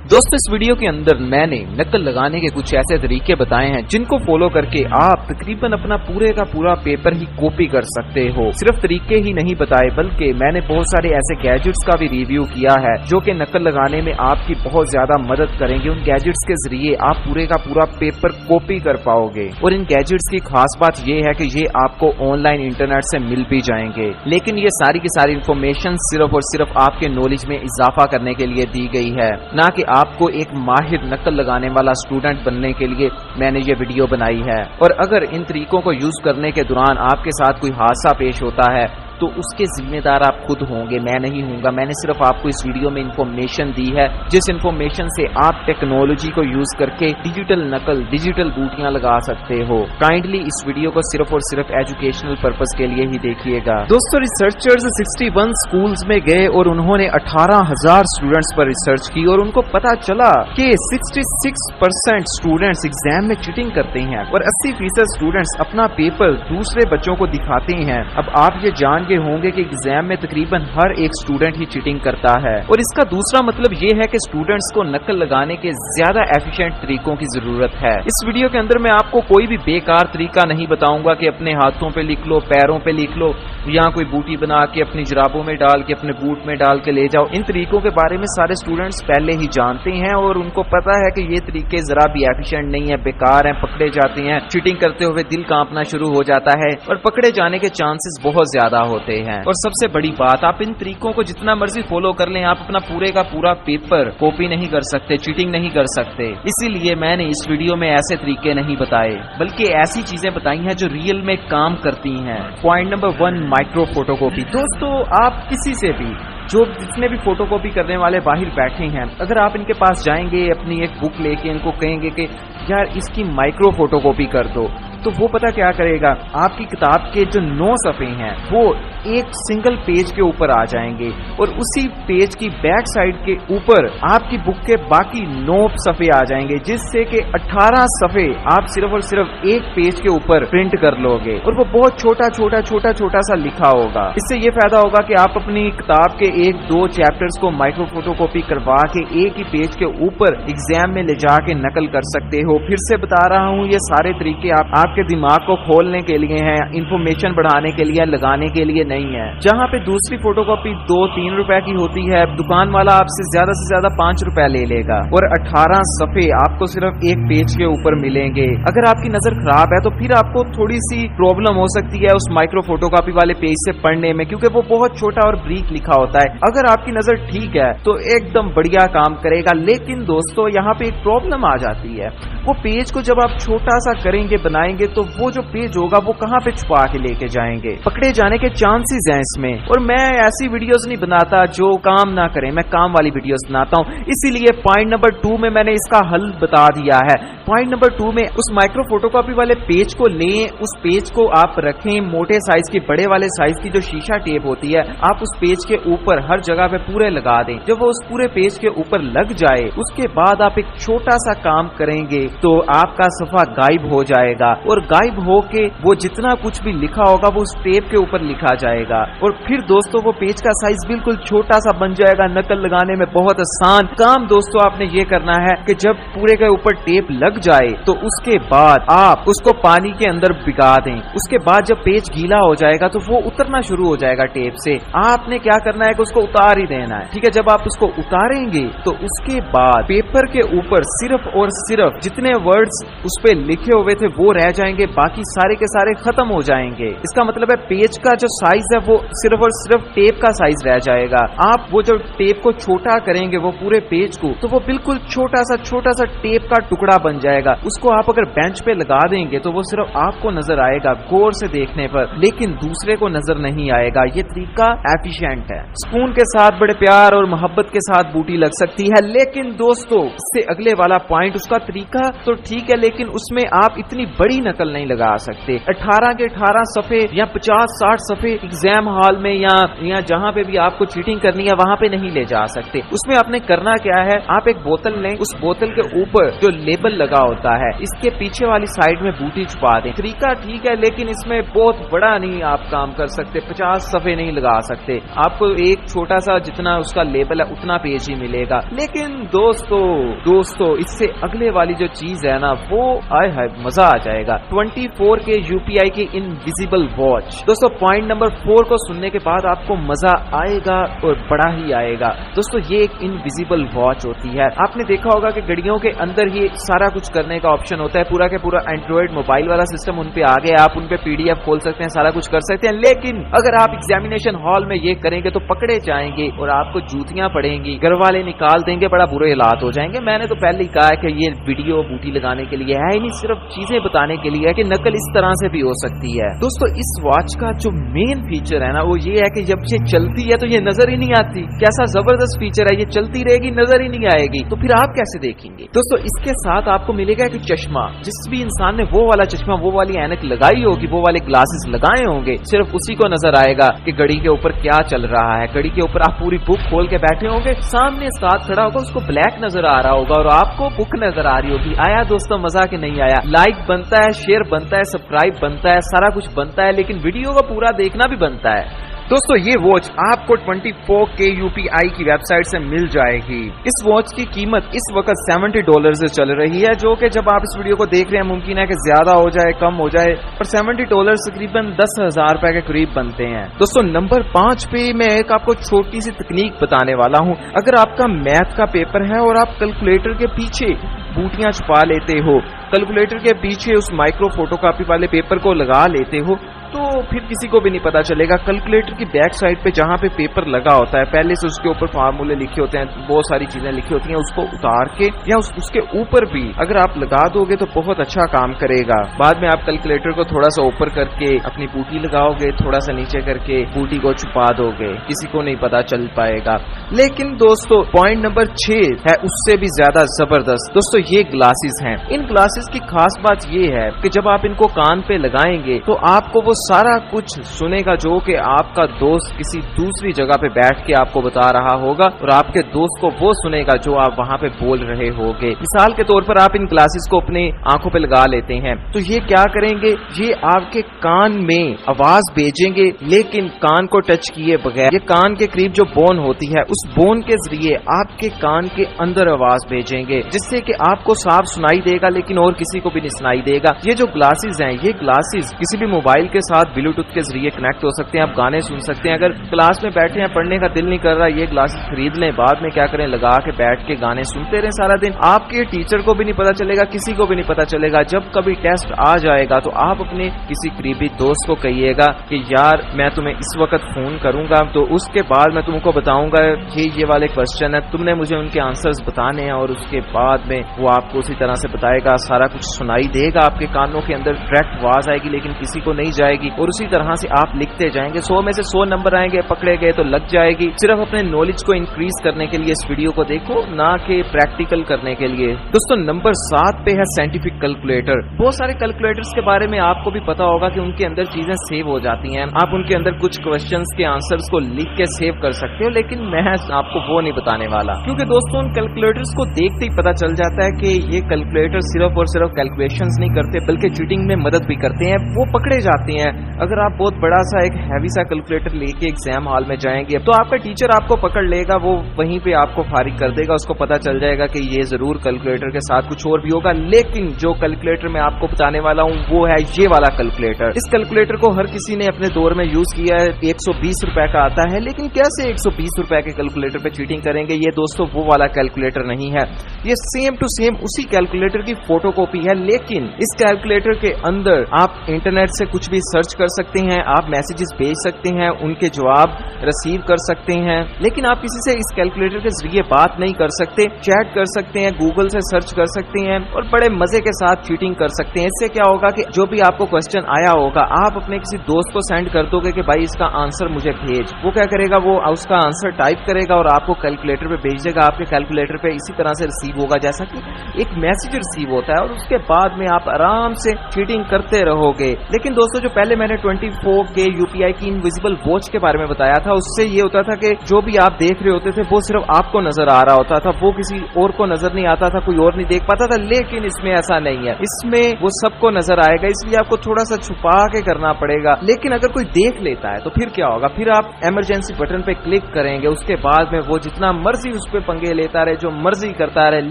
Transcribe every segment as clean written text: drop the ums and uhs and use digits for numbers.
दोस्तों इस वीडियो के अंदर मैंने नकल लगाने के कुछ ऐसे तरीके बताए हैं जिनको फॉलो करके आप तकरीबन अपना पूरे का पूरा पेपर ही कॉपी कर सकते हो। सिर्फ तरीके ही नहीं बताए बल्कि मैंने बहुत सारे ऐसे गैजेट्स का भी रिव्यू किया है जो कि नकल लगाने में आपकी बहुत ज्यादा मदद करेंगे। उन गैजेट्स के जरिए आप पूरे का पूरा पेपर कॉपी कर पाओगे और इन गैजेट्स की खास बात ये है कि ये आपको ऑनलाइन इंटरनेट से मिल भी जाएंगे, लेकिन ये सारी की सारी इन्फॉर्मेशन सिर्फ और सिर्फ आपके नॉलेज में इजाफा करने के लिए दी गई है, ना कि आपको एक माहिर नकल लगाने वाला स्टूडेंट बनने के लिए मैंने ये वीडियो बनाई है। और अगर इन तरीकों को यूज करने के दौरान आपके साथ कोई हादसा पेश होता है तो उसके जिम्मेदार आप खुद होंगे, मैं नहीं हूंगा। मैंने सिर्फ आपको इस वीडियो में इंफॉर्मेशन दी है जिस इंफॉर्मेशन से आप टेक्नोलॉजी को यूज करके डिजिटल नकल, डिजिटल बूटियां लगा सकते हो। काइंडली इस वीडियो को सिर्फ और सिर्फ एजुकेशनल पर्पस के लिए ही देखिएगा। दोस्तों रिसर्चर्स 61 स्कूल्स में गए और उन्होंने 18,000 स्टूडेंट्स पर रिसर्च की और उनको पता चला कि 66% स्टूडेंट्स एग्जाम में चीटिंग करते हैं और 80% स्टूडेंट्स अपना पेपर दूसरे बच्चों को दिखाते हैं। अब आप ये जान के होंगे कि एग्जाम में तकरीबन हर एक स्टूडेंट ही चीटिंग करता है और इसका दूसरा मतलब ये है कि स्टूडेंट्स को नकल लगाने के ज्यादा एफिशिएंट तरीकों की जरूरत है। इस वीडियो के अंदर मैं आपको कोई भी बेकार तरीका नहीं बताऊंगा कि अपने हाथों पे लिख लो, पैरों पे लिख लो, यहाँ कोई बूटी बना के अपनी जराबों में डाल के अपने बूट में डाल के ले जाओ। इन तरीकों के बारे में सारे स्टूडेंट्स पहले ही जानते हैं और उनको पता है कि ये तरीके जरा भी एफिशिएंट नहीं है, बेकार हैं, पकड़े जाते हैं। चीटिंग करते हुए दिल कांपना शुरू हो जाता है और पकड़े जाने के चांसेस बहुत ज्यादा होते हैं। और सबसे बड़ी बात, आप इन तरीकों को जितना मर्जी फॉलो कर लें, आप अपना पूरे का पूरा पेपर कॉपी नहीं कर सकते, चीटिंग नहीं कर सकते। इसीलिए मैंने इस वीडियो में ऐसे तरीके नहीं बताए बल्कि ऐसी चीजें बताई हैं जो रियल में काम करती हैं। Point number 1, micro photocopy. दोस्तों आप किसी से भी जितने भी फोटोकॉपी करने वाले बाहर बैठे हैं, अगर आप इनके पास जाएंगे अपनी एक बुक लेके इनको कहेंगे कि यार इसकी माइक्रो फोटोकॉपी कर दो, तो वो पता क्या करेगा, आपकी किताब के जो 9 सफ़े हैं वो एक सिंगल पेज के ऊपर आ जाएंगे और उसी पेज की बैक साइड के ऊपर आपकी बुक के बाकी 9 सफ़े आ जाएंगे, जिससे कि 18 सफ़े आप सिर्फ और सिर्फ एक पेज के ऊपर प्रिंट कर लोगे और वो बहुत छोटा छोटा छोटा छोटा सा लिखा होगा। इससे ये फायदा होगा कि आप अपनी किताब के 1-2 चैप्टर्स को माइक्रो फोटोकॉपी करवा के एक ही पेज के ऊपर एग्जाम में ले जाके नकल कर सकते हो। फिर से बता रहा हूँ, ये सारे तरीके आपके दिमाग को खोलने के लिए हैं, इंफॉर्मेशन बढ़ाने के लिए, लगाने के लिए नहीं है। जहाँ पे दूसरी फोटोकॉपी 2-3 रुपए की होती है, दुकान वाला आपसे ज्यादा 5 रुपए ले लेगा और 18 सफ़े आपको सिर्फ एक पेज के ऊपर मिलेंगे। अगर आपकी नजर खराब है तो फिर आपको थोड़ी सी प्रॉब्लम हो सकती है उस माइक्रो फोटोकॉपी वाले पेज से पढ़ने में, क्योंकि वो बहुत छोटा और ब्रीफ लिखा होता है। अगर आपकी नजर ठीक है तो एकदम बढ़िया काम करेगा, लेकिन दोस्तों यहाँ पे एक प्रॉब्लम आ जाती है। वो पेज को जब आप छोटा सा करेंगे, बनाएंगे, तो वो जो पेज होगा वो कहाँ पे छुपा के लेके जाएंगे, पकड़े जाने के चांसेस हैं इसमें। और मैं ऐसी वीडियोस नहीं बनाता जो काम ना करें, मैं काम वाली वीडियोस बनाता हूँ। इसीलिए पॉइंट नंबर 2 में मैंने इसका हल बता दिया है। पॉइंट नंबर 2 में उस माइक्रो फोटोकॉपी वाले पेज को लें, उस पेज को आप रखें मोटे साइज की, बड़े वाले साइज की जो शीशा टेप होती है, आप उस पेज के ऊपर हर जगह पे पूरे लगा दें। जब वो उस पूरे पेज के ऊपर लग जाए उसके बाद आप एक छोटा सा काम करेंगे तो आपका सफा गायब हो जाएगा और गायब होके वो जितना कुछ भी लिखा होगा वो उस टेप के ऊपर लिखा जाएगा और फिर दोस्तों वो पेज का साइज बिल्कुल छोटा सा बन जाएगा। नकल लगाने में बहुत आसान काम दोस्तों आपने ये करना है कि जब पूरे के ऊपर टेप लग जाए तो उसके बाद आप उसको पानी के अंदर भिगा दें। उसके बाद जब पेज गीला हो जाएगा तो वो उतरना शुरू हो जाएगा टेप से। आपने क्या करना है कि उसको उतार ही देना है, ठीक है। जब आप उसको उतारेंगे तो उसके बाद पेपर के ऊपर सिर्फ और सिर्फ जितने वर्ड्स उस पे लिखे हुए थे वो रह जाएंगे, बाकी सारे के सारे खत्म हो जाएंगे। इसका मतलब है पेज का जो साइज है वो सिर्फ और सिर्फ टेप का साइज रह जाएगा। आप वो जो टेप को छोटा करेंगे वो पूरे पेज को, तो वो बिल्कुल छोटा सा टेप का टुकड़ा बन जाएगा। उसको आप अगर बेंच पे लगा देंगे तो वो सिर्फ आपको नजर आएगा गौर से देखने पर, लेकिन दूसरे को नजर नहीं आएगा। ये तरीका एफिशिएंट है। सुकून के साथ, बड़े प्यार और मोहब्बत के साथ बूटी लग सकती है, लेकिन दोस्तों इससे अगले वाला पॉइंट, उसका तरीका तो ठीक है, लेकिन उसमें आप इतनी बड़ी नकल नहीं लगा सकते। 18 के 18 सफे या 50-60 सफे एग्जाम हॉल में या जहां पे भी आपको चीटिंग करनी है वहां पे नहीं ले जा सकते। उसमें आपने करना क्या है, आप एक बोतल लें, उस बोतल के ऊपर जो लेबल लगा होता है इसके पीछे वाली साइड में बूटी छुपा दें। तरीका ठीक है, लेकिन इसमें बहुत बड़ा नहीं आप काम कर सकते, 50 सफे नहीं लगा सकते। आपको एक छोटा सा जितना उसका लेबल है उतना पेज ही मिलेगा। लेकिन दोस्तों इससे अगले वाली जो चीज है ना, वो आय हाय मजा आ जाएगा। 24 के यूपीआई की इनविजिबल वॉच। दोस्तों पॉइंट नंबर 4 को सुनने के बाद आपको मजा आएगा और बड़ा ही आएगा। दोस्तों ये एक इनविजिबल वॉच होती है। आपने देखा होगा कि घड़ियों के अंदर ही सारा कुछ करने का ऑप्शन होता है। पूरा के पूरा एंड्रॉइड मोबाइल वाला सिस्टम उन पे आ गया, आप उन पे पीडीएफ खोल सकते हैं, सारा कुछ कर सकते हैं। लेकिन अगर आप एग्जामिनेशन हॉल में ये करेंगे तो पकड़े जाएंगे और आपको जूतियां पड़ेंगी, घर वाले निकाल देंगे, बड़ा बुरे हालात हो जाएंगे। मैंने तो पहले ही कहा है कि ये वीडियो बूटी लगाने के लिए है ही नहीं, सिर्फ चीजें बताने के लिए है कि नकल इस तरह से भी हो सकती है। दोस्तों इस वॉच का जो मेन फीचर है ना, वो ये है कि जब ये चलती है तो ये नजर ही नहीं आती। कैसा जबरदस्त फीचर है, ये चलती रहेगी नजर ही नहीं आएगी, तो फिर आप कैसे देखेंगे। दोस्तों इसके साथ आपको मिलेगा कि चश्मा, जिस भी इंसान ने वो वाला चश्मा, वो वाली ऐनक लगाई होगी, वो वाले ग्लासेस लगाए होंगे, सिर्फ उसी को नजर आएगा कि घड़ी के ऊपर क्या चल रहा है। घड़ी के ऊपर आप पूरी बुक खोल के बैठे होंगे, सामने साथ खड़ा होगा, उसको ब्लैक नजर आ रहा होगा और आपको बुक नजर आ रही होगी। आया दोस्तों मजा कि नहीं आया। लाइक बनता है, शेयर बनता है, सब्सक्राइब बनता है, सारा कुछ बनता है, लेकिन वीडियो को पूरा देखना भी बनता है। दोस्तों ये वॉच आपको 24 के यूपीआई की वेबसाइट से मिल जाएगी। इस वॉच की कीमत इस वक्त $70 से चल रही है, जो कि जब आप इस वीडियो को देख रहे हैं मुमकिन है कि ज्यादा हो जाए, कम हो जाए, पर $70 तकरीबन 10,000 रुपए के करीब बनते हैं। दोस्तों नंबर 5 पे मैं एक आपको छोटी सी तकनीक बताने वाला हूँ। अगर आपका मैथ का पेपर है और आप कैलकुलेटर के पीछे बूटियां छुपा लेते हो, कैलकुलेटर के पीछे उस माइक्रो फोटोकॉपी वाले पेपर को लगा लेते हो, तो फिर किसी को भी नहीं पता चलेगा। कैलकुलेटर की बैक साइड पे जहां पे पेपर लगा होता है, पहले से उसके ऊपर फार्मूले लिखे होते हैं, बहुत सारी चीजें लिखी होती हैं, उसको उतार के या उसके ऊपर भी अगर आप लगा दोगे तो बहुत अच्छा काम करेगा। बाद में आप कैलकुलेटर को थोड़ा सा ऊपर करके अपनी बूटी लगाओगे, थोड़ा सा नीचे करके बूटी को छुपा दोगे, किसी को नहीं पता चल पाएगा। लेकिन दोस्तों पॉइंट नंबर 6 है उससे भी ज्यादा जबरदस्त। दोस्तों ये ग्लासेस हैं। इन ग्लासेस की खास बात ये है कि जब आप इनको कान पे लगाएंगे तो आपको वो सारा कुछ सुनेगा जो कि आपका दोस्त किसी दूसरी जगह पे बैठ के आपको बता रहा होगा, और आपके दोस्त को वो सुनेगा जो आप वहां पे बोल रहे होगे। मिसाल के तौर पर आप इन ग्लासेस को अपने आंखों पे लगा लेते हैं, तो ये क्या करेंगे, ये आपके कान में आवाज भेजेंगे, लेकिन कान को टच किए बगैर। ये कान के करीब जो बोन होती है, उस बोन के जरिए आपके कान के अंदर आवाज भेजेंगे, जिससे कि आपको साफ सुनाई देगा, लेकिन और किसी को भी नहीं सुनाई देगा। ये जो ग्लासेस हैं, ये ग्लासेस किसी भी मोबाइल के साथ ब्लूटूथ के जरिए कनेक्ट हो सकते हैं, आप गाने सुन सकते हैं। अगर क्लास में बैठे हैं, पढ़ने का दिल नहीं कर रहा, ये ग्लासेस खरीद लें, बाद में क्या करें, लगा के बैठ के गाने सुनते रहें सारा दिन। आपके टीचर को भी नहीं पता चलेगा, किसी को भी नहीं पता चलेगा। जब कभी टेस्ट आ जाएगा तो आप अपने किसी करीबी दोस्त को कहिएगा कि यार मैं तुम्हें इस वक्त फोन करूंगा, तो उसके बाद मैं तुमको बताऊंगा ये वाले क्वेश्चन है, तुमने मुझे उनके आंसर्स बताने हैं, और उसके बाद में वो आपको उसी तरह से बताएगा, सारा कुछ सुनाई देगा, आपके कानों के अंदर डायरेक्ट आवाज आएगी, लेकिन किसी को नहीं जाएगी, और उसी तरह से आप लिखते जाएंगे। 100 में से 100 नंबर आएंगे, पकड़े गए तो लग जाएगी। सिर्फ अपने नॉलेज को इंक्रीज करने के लिए इस वीडियो को देखो, ना कि प्रैक्टिकल करने के लिए। दोस्तों नंबर 7 पे है साइंटिफिक कैलकुलेटर। बहुत सारे कैलकुलेटर्स के बारे में आपको भी पता होगा कि उनके अंदर चीजें सेव हो जाती हैं, आप उनके अंदर कुछ क्वेश्चंस के आंसर्स को लिख के सेव कर सकते हो, लेकिन मैं आपको वो नहीं बताने वाला, क्योंकि दोस्तों उन कैलकुलेटर्स को देखते ही पता चल जाता है कि ये कैलकुलेटर सिर्फ और सिर्फ कैलकुलेशंस नहीं करते, बल्कि चीटिंग में मदद भी करते हैं, वो पकड़े जाते हैं। अगर आप बहुत बड़ा सा एक हैवी सा कैलकुलेटर लेके एग्जाम हॉल में जाएंगे तो आपका टीचर आपको पकड़ लेगा, वो वहीं पे आपको फारिग कर देगा, उसको पता चल जाएगा कि ये जरूर कैलकुलेटर के साथ कुछ और भी होगा। लेकिन जो कैलकुलेटर मैं आपको बताने वाला हूँ वो है ये वाला कैलकुलेटर। इस कैलकुलेटर को हर किसी ने अपने दौर में यूज किया है, 120 रुपए का आता है, लेकिन कैसे 120 रुपए के कैलकुलेटर पे चीटिंग करेंगे। ये दोस्तों वो वाला कैलकुलेटर नहीं है, ये सेम टू सेम उसी कैलकुलेटर की फोटोकॉपी है, लेकिन इस कैलकुलेटर के अंदर आप इंटरनेट से कुछ भी सर्च कर सकते हैं, आप मैसेजेस भेज सकते हैं, उनके जवाब रिसीव कर सकते हैं, लेकिन आप किसी से इस कैलकुलेटर के जरिए बात नहीं कर सकते। चैट कर सकते हैं, गूगल से सर्च कर सकते हैं और बड़े मजे के साथ चीटिंग कर सकते हैं। इससे क्या होगा कि जो भी आपको क्वेश्चन आया होगा, आप अपने किसी दोस्त को सेंड कर दोगे कि भाई इसका आंसर मुझे भेज, वो क्या करेगा, वो उसका आंसर टाइप करेगा और आपको कैलकुलेटर पे भेज देगा। आपके कैलकुलेटर पे इसी तरह से रिसीव होगा जैसा कि एक मैसेज रिसीव होता है, और उसके बाद में आप आराम से चीटिंग करते रहोगे। लेकिन दोस्तों, जो पहले मैंने 24K UPI की इनविजिबल वॉच के बारे में बताया था, उससे ये होता था कि जो भी आप देख रहे होते थे वो सिर्फ आपको नजर आ रहा होता था, वो किसी और को नजर नहीं आता था, कोई और नहीं देख पाता था। लेकिन इसमें ऐसा नहीं है, इसमें वो सबको नजर आएगा, इसलिए आपको थोड़ा सा छुपा के करना पड़ेगा। लेकिन अगर कोई देख लेता है तो फिर क्या होगा, फिर आप इमरजेंसी बटन पे क्लिक करेंगे, उसके बाद में वो जितना मर्जी उस पे पंगे लेता रहे, जो मर्जी करता रहे,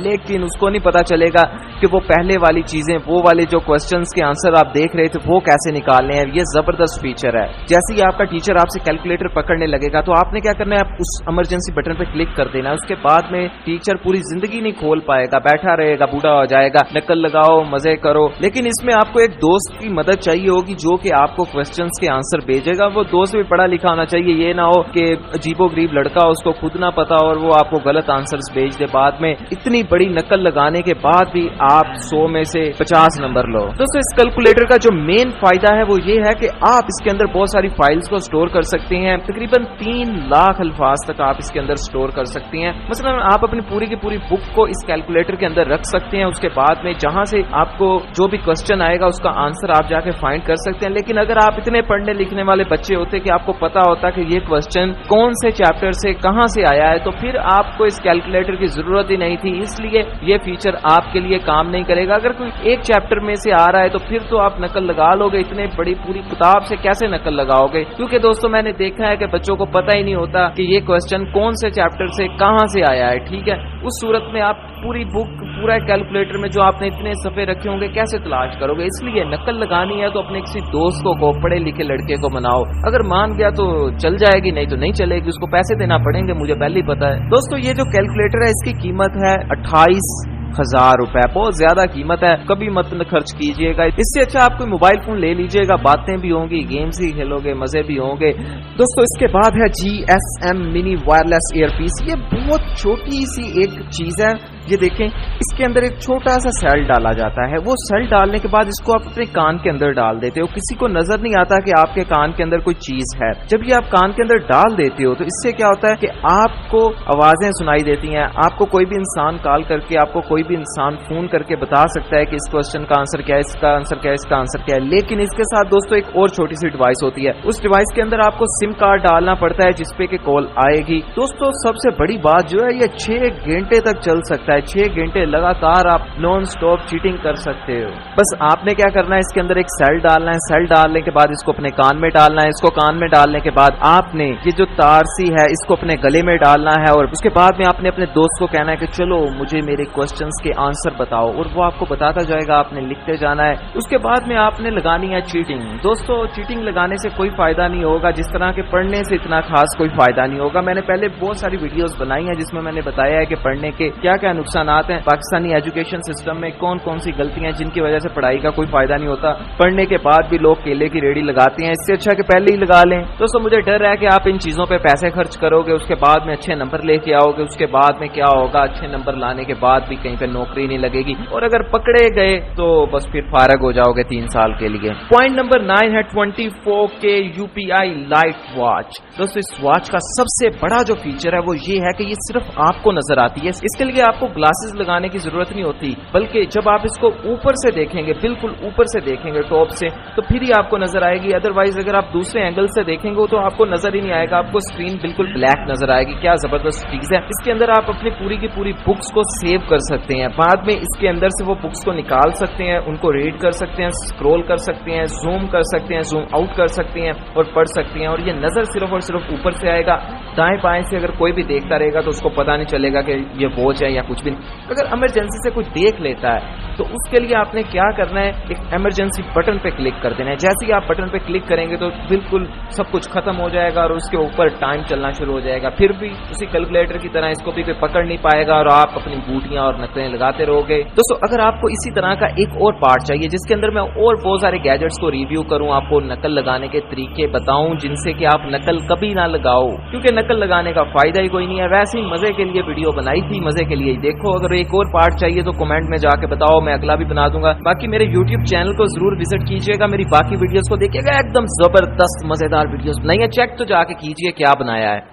लेकिन उसको नहीं पता चलेगा कि वो पहले वाली चीजें, वो वाले जो क्वेश्चंस के आंसर आप देख रहे थे वो कैसे निकालने हैं। ये जबरदस्त फीचर है। जैसे ही आपका टीचर आपसे कैलकुलेटर पकड़ने लगेगा तो आपने क्या करना है, आप उस इमरजेंसी बटन पे क्लिक कर देना है। उसके बाद में टीचर पूरी जिंदगी नहीं खोल पाएगा, बैठा रहेगा, बूढ़ा हो जाएगा। नकल लगाओ, मजे करो, लेकिन इसमें आपको एक दोस्त की मदद चाहिए होगी जो कि आपको क्वेश्चंस के आंसर भेजेगा। वो दोस्त भी पढ़ा लिखा होना चाहिए, ये ना हो कि अजीबोगरीब लड़का, उसको खुद ना पता और वो आपको गलत आंसर्स भेज दे बाद में। इतनी बड़ी नकल लगाने के बाद भी आप 100 में से 50 नंबर लो। दोस्तों, इस कैलकुलेटर का जो मेन फायदा है वो ये है कि आप इसके अंदर बहुत सारी फाइल्स को स्टोर कर सकते हैं। तकरीबन 3 लाख अल्फाज तक आप इसके अंदर स्टोर कर सकते हैं। मसलन आप अपनी पूरी की पूरी बुक को इस कैलकुलेटर के अंदर रख सकते हैं। उसके बाद में जहां से आपको जो भी क्वेश्चन आएगा उसका आंसर आप जाके फाइंड कर सकते हैं। लेकिन अगर आप इतने पढ़ने लिखने वाले बच्चे होते कि आपको पता होता कि ये क्वेश्चन कौन से चैप्टर से कहां से आया है, तो फिर आपको इस कैलकुलेटर की जरूरत ही नहीं थी। इसलिए ये फीचर आपके लिए काम नहीं करेगा। अगर कोई एक चैप्टर में से आ रहा है तो फिर तो आप नकल लगा लोगे, इतने बड़ी पूरी किताब से कैसे नकल लगाओगे? क्योंकि दोस्तों, मैंने देखा है कि बच्चों को पता ही नहीं होता कि ये क्वेश्चन कौन से चैप्टर से कहां से आया है। ठीक है, उस सूरत में आप पूरी बुक, पूरा कैलकुलेटर में जो आपने इतने सफे रखे होंगे कैसे तलाश करोगे? इसलिए नकल लगानी है तो अपने किसी दोस्त को, पढ़े लिखे लड़के को मनाओ। अगर मान गया तो चल जाएगी, नहीं तो नहीं चलेगी, उसको पैसे देना पड़ेंगे, मुझे पहले ही पता है। दोस्तों, ये जो कैलकुलेटर है इसकी कीमत है 28,000 रुपए, बहुत ज्यादा कीमत है, कभी मत खर्च कीजिएगा। इससे अच्छा आप कोई मोबाइल फोन ले लीजिएगा, बातें भी होंगी, गेम्स ही खेलोगे, मजे भी होंगे। दोस्तों, इसके बाद है GSM मिनी वायरलेस ईयरपीस। ये बहुत छोटी सी एक चीज है, ये देखें, इसके अंदर एक छोटा सा सेल डाला जाता है। वो सेल डालने के बाद इसको आप अपने कान के अंदर डाल देते हो, किसी को नजर नहीं आता कि आपके कान के अंदर कोई चीज है। जब ये आप कान के अंदर डाल देते हो तो इससे क्या होता है कि आपको आवाजें सुनाई देती हैं। आपको कोई भी इंसान कॉल करके, आपको कोई भी इंसान फोन करके बता सकता है कि इस क्वेश्चन का आंसर क्या है, इसका आंसर क्या है, इसका आंसर क्या है। लेकिन इसके साथ दोस्तों एक और छोटी सी डिवाइस होती है। उस डिवाइस के अंदर आपको सिम कार्ड डालना पड़ता है जिसपे कि कॉल आएगी। दोस्तों, सबसे बड़ी बात जो है, ये 6 घंटे तक चल सकता है। 6 घंटे लगातार आप नॉन स्टॉप चीटिंग कर सकते हो। बस आपने क्या करना है, इसके अंदर एक सेल डालना है। सेल डालने के बाद इसको अपने कान में डालना है। इसको कान में डालने के बाद आपने ये जो तार सी है इसको अपने गले में डालना है, और उसके बाद में आपने अपने दोस्त को कहना है कि चलो मुझे मेरे क्वेश्चंस के आंसर बताओ, और वो आपको बताता जाएगा, आपने लिखते जाना है। उसके बाद में आपने लगानी है चीटिंग। दोस्तों, चीटिंग लगाने से कोई फायदा नहीं होगा, जिस तरह के पढ़ने से इतना खास कोई फायदा नहीं होगा। मैंने पहले बहुत सारी वीडियोस बनाई हैं जिसमें मैंने बताया है कि पढ़ने के क्या क्या नुकसान हैं, पाकिस्तानी एजुकेशन सिस्टम में कौन कौन सी गलतियां हैं जिनकी वजह से पढ़ाई का कोई फायदा नहीं होता। पढ़ने के बाद भी लोग केले की रेडी लगाते हैं, इससे अच्छा कि पहले ही लगा लें। दोस्तों, मुझे डर है कि आप इन चीजों पे पैसे खर्च करोगे, उसके बाद में अच्छे नंबर लेके आओगे, उसके बाद में क्या होगा, अच्छे नंबर लाने के बाद भी कहीं पे नौकरी नहीं लगेगी, और अगर पकड़े गए तो बस फिर फारग हो जाओगे 3 साल के लिए। पॉइंट नंबर 9 है 24K UPI लाइट वॉच। दोस्तों, इस वॉच का सबसे बड़ा जो फीचर है वो ये है कि ये सिर्फ आपको नजर आती है। इसके लिए आपको ग्लासेस लगाने की जरूरत नहीं होती, बल्कि जब आप इसको ऊपर से देखेंगे, बिल्कुल ऊपर से देखेंगे टॉप से, तो फिर ही आपको नजर आएगी। अदरवाइज अगर आप दूसरे एंगल से देखेंगे तो आपको नजर ही नहीं आएगा, आपको स्क्रीन बिल्कुल ब्लैक नजर आएगी। क्या जबरदस्त चीज है। इसके अंदर आप अपनी पूरी की पूरी बुक्स को सेव कर सकते हैं, बाद में इसके अंदर से वो बुक्स को निकाल सकते हैं, उनको रीड कर सकते हैं, स्क्रॉल कर सकते हैं, जूम कर सकते हैं, जूम आउट कर सकते हैं और पढ़ सकते हैं। और ये नजर सिर्फ और सिर्फ ऊपर से आएगा। दाएं बाएं से अगर कोई भी देखता रहेगा तो उसको पता नहीं चलेगा कि ये वॉच है या कुछ भी नहीं। अगर ایمرجنسی سے کوئی دیکھ لیتا ہے تو اس کے لیے آپ نے کیا کرنا ہے، ایک ایمرجنسی بٹن پہ کلک کر دینا ہے. جیسے ہی آپ بٹن پہ کلک کریں گے تو بالکل سب کچھ ختم ہو جائے گا اور اس کے اوپر ٹائم چلنا شروع ہو جائے گا. پھر بھی اسی کیلکولیٹر کی طرح اس کو بھی کوئی پکڑ نہیں پائے گا اور آپ اپنی بوٹیاں اور نقلیں لگاتے رہو گے. دوستو اگر آپ کو اسی طرح کا ایک اور پارٹ چاہیے جس کے اندر میں اور بہت سارے گیجٹس کو ریویو کروں، آپ کو نقل لگانے کے طریقے بتاؤں جن سے کہ آپ نقل کبھی نہ لگاؤ، کیونکہ نقل لگانے کا فائدہ ہی کوئی نہیں ہے. ویسے ہی مزے کے لیے ویڈیو بنائی تھی، مزے کے لیے ہی دیکھو. اگر ایک اور پارٹ چاہیے تو کمنٹ میں جا کے بتاؤ، میں اگلا بھی بنا دوں گا. باقی میرے یوٹیوب چینل کو ضرور وزٹ کیجیے گا، میری باقی ویڈیوز کو دیکھیے گا، ایک دم زبردست مزیدار ویڈیوز بنائی ہیں. چیک تو جا کے کیجیے کیا بنایا ہے.